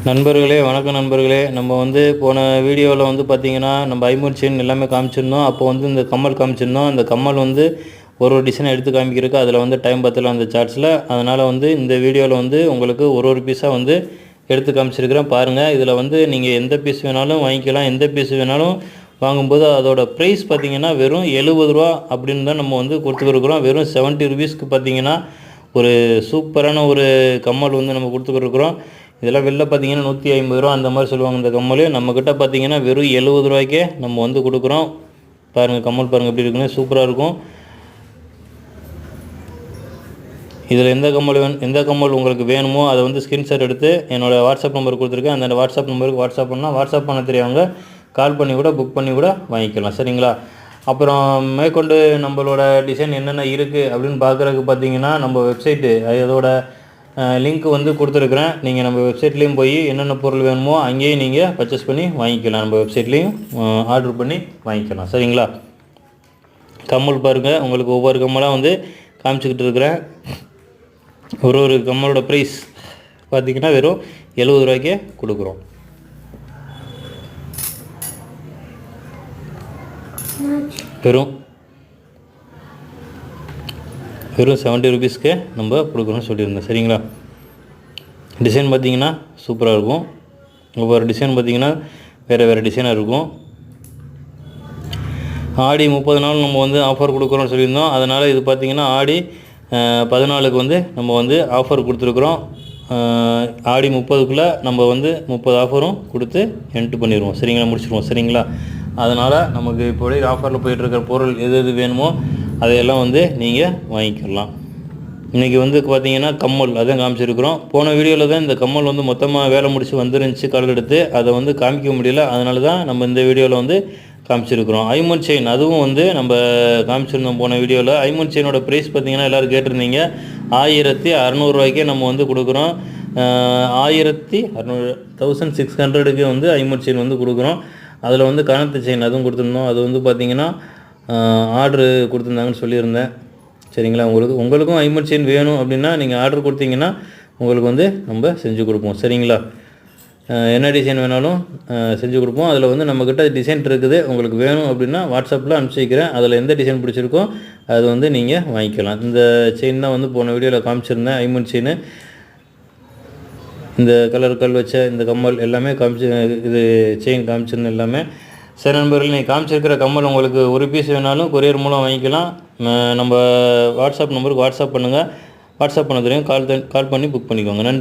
நண்பர்களே வணக்கம் நண்பர்களே. நம்ம வந்து போன வீடியோவில் வந்து பார்த்திங்கன்னா நம்ம ஐம்பொன் செயின் எல்லாமே காமிச்சிருந்தோம். அப்போ வந்து இந்த கம்மல் காமிச்சிருந்தோம். அந்த கம்மல் வந்து ஒரு டிசைனை எடுத்து காமிக்கிறதுக்கு அதில் வந்து டைம் பத்தல அந்த சார்ட்ஸில். அதனால் வந்து இந்த வீடியோவில் வந்து உங்களுக்கு ஒரு பீஸாக வந்து எடுத்து காமிச்சிருக்கிறேன் பாருங்கள். இதில் வந்து நீங்கள் எந்த பீஸ் வேணாலும் வாங்கிக்கலாம். எந்த பீஸ் வேணாலும் வாங்கும்போது அதோட ப்ரைஸ் பார்த்திங்கன்னா வெறும் 70 ரூபா அப்படின்னு தான் நம்ம வந்து கொடுத்துருக்குறோம். வெறும் 70 ருபீஸ்க்கு பார்த்திங்கன்னா ஒரு சூப்பரான ஒரு கம்மல் வந்து நம்ம கொடுத்துருக்குறோம். இதெல்லாம் வெளில பார்த்தீங்கன்னா 150 ரூபா அந்த மாதிரி சொல்லுவாங்க. இந்த கம்மல் நம்மக்கிட்ட பார்த்தீங்கன்னா வெறும் 70 ரூபாய்க்கே நம்ம வந்து கொடுக்குறோம். பாருங்கள் கம்மல் பாருங்கள் எப்படி இருக்குன்னு, சூப்பராக இருக்கும். இதில் எந்த கம்மல் உங்களுக்கு வேணுமோ அதை வந்து ஸ்க்ரீன்ஷாட் எடுத்து என்னோடய வாட்ஸ்அப் நம்பர் கொடுத்துருக்கேன். அந்த வாட்ஸ்அப் நம்பருக்கு வாட்ஸ்அப் பண்ண தெரியவங்க கால் பண்ணி கூட புக் பண்ணி கூட வாங்கிக்கலாம், சரிங்களா? அப்புறம் மேற்கொண்டு நம்மளோட டிசைன் என்னென்ன இருக்குது அப்படின்னு பார்க்குறதுக்கு பார்த்தீங்கன்னா நம்ம வெப்சைட்டு அதோட லிங்க் வந்து கொடுத்துருக்குறேன். நீங்கள் நம்ம வெப்சைட்லேயும் போய் என்னென்ன பொருள் வேணுமோ அங்கேயும் நீங்கள் பர்ச்சேஸ் பண்ணி வாங்கிக்கலாம். நம்ம வெப்சைட்லேயும் ஆர்டர் பண்ணி வாங்கிக்கலாம், சரிங்களா? கம்மல் பாருங்கள், உங்களுக்கு ஒவ்வொரு கம்மலாக வந்து காமிச்சிக்கிட்டு இருக்கிறேன். ஒரு கம்மலோட ப்ரைஸ் பார்த்திங்கன்னா வெறும் 70 ரூபாய்க்கே கொடுக்குறோம். வெறும் 70 ருபீஸ்க்கு நம்ம கொடுக்குறோன்னு சொல்லியிருந்தோம், சரிங்களா? டிசைன் பார்த்திங்கன்னா சூப்பராக இருக்கும். ஒவ்வொரு டிசைன் பார்த்திங்கன்னா வேறு டிசைனாக இருக்கும். ஆடி 30 நாள் நம்ம வந்து ஆஃபர் கொடுக்குறோன்னு சொல்லியிருந்தோம். அதனால் இது பார்த்திங்கன்னா ஆடி 14க்கு வந்து நம்ம வந்து ஆஃபர் கொடுத்துருக்குறோம். ஆடி 30க்குள்ளே நம்ம வந்து 30 ஆஃபரும் கொடுத்து என்ட்ரு பண்ணிடுவோம், சரிங்களா? முடிச்சிடுவோம், சரிங்களா? அதனால் நமக்கு இப்போதைய ஆஃபரில் போயிட்டுருக்கிற பொருள் எது வேணுமோ அதையெல்லாம் வந்து நீங்கள் வாங்கிக்கலாம். இன்றைக்கி வந்து பார்த்திங்கன்னா கம்மல் அதான் காமிச்சிருக்கிறோம். போன வீடியோவில் தான் இந்த கம்மல் வந்து மொத்தமாக வேலை முடிச்சு வந்துருந்துச்சு கலர் எடுத்து, அதை வந்து காமிக்க முடியல. அதனால தான் நம்ம இந்த வீடியோவில் வந்து காமிச்சிருக்கிறோம். ஐம்பொன் செயின் அதுவும் வந்து நம்ம காமிச்சிருந்தோம் போன வீடியோவில். ஐம்பொன் செயினோட ப்ரைஸ் பார்த்திங்கன்னா எல்லோரும் கேட்டிருந்தீங்க. 1600 ரூபாய்க்கே நம்ம வந்து கொடுக்குறோம். 1600 வந்து ஐம்பொன் செயின் வந்து கொடுக்குறோம். அதில் வந்து கனத்து செயின் அதுவும் கொடுத்துருந்தோம். அது வந்து பார்த்திங்கன்னா ஆர்டரு கொடுத்துருந்தாங்கன்னு சொல்லியிருந்தேன், சரிங்களா? உங்களுக்கும் ஐம்பொன் செயின் வேணும் அப்படின்னா நீங்கள் ஆர்டர் கொடுத்தீங்கன்னா உங்களுக்கு வந்து நம்ம செஞ்சு கொடுப்போம், சரிங்களா? என்ன டிசைன் வேணாலும் செஞ்சு கொடுப்போம். அதில் வந்து நம்மக்கிட்ட டிசைன் இருக்குது. உங்களுக்கு வேணும் அப்படின்னா வாட்ஸ்அப்பில் அனுப்பிச்சி வைக்கிறேன். அதில் எந்த டிசைன் பிடிச்சிருக்கோ அது வந்து நீங்கள் வாங்கிக்கலாம். இந்த செயின் தான் வந்து போன வீடியோவில் காமிச்சிருந்தேன். ஐம்பொன் செயின் இந்த கல் வச்ச இந்த கம்மல் எல்லாமே இது செயின் காமிச்சிருந்தேன் எல்லாமே. சரி நண்பர்கள், நீங்கள் காமிச்சிருக்கிற கம்மல் உங்களுக்கு ஒரு பீஸ் வேணாலும் கொரியர் மூலம் வாங்கிக்கலாம். நம்ம வாட்ஸ்அப் நம்பருக்கு வாட்ஸ்அப் பண்ணுங்கள். வாட்ஸ்அப் பண்ண தெரியும், கால் பண்ணி புக் பண்ணிக்கோங்க. நன்றி.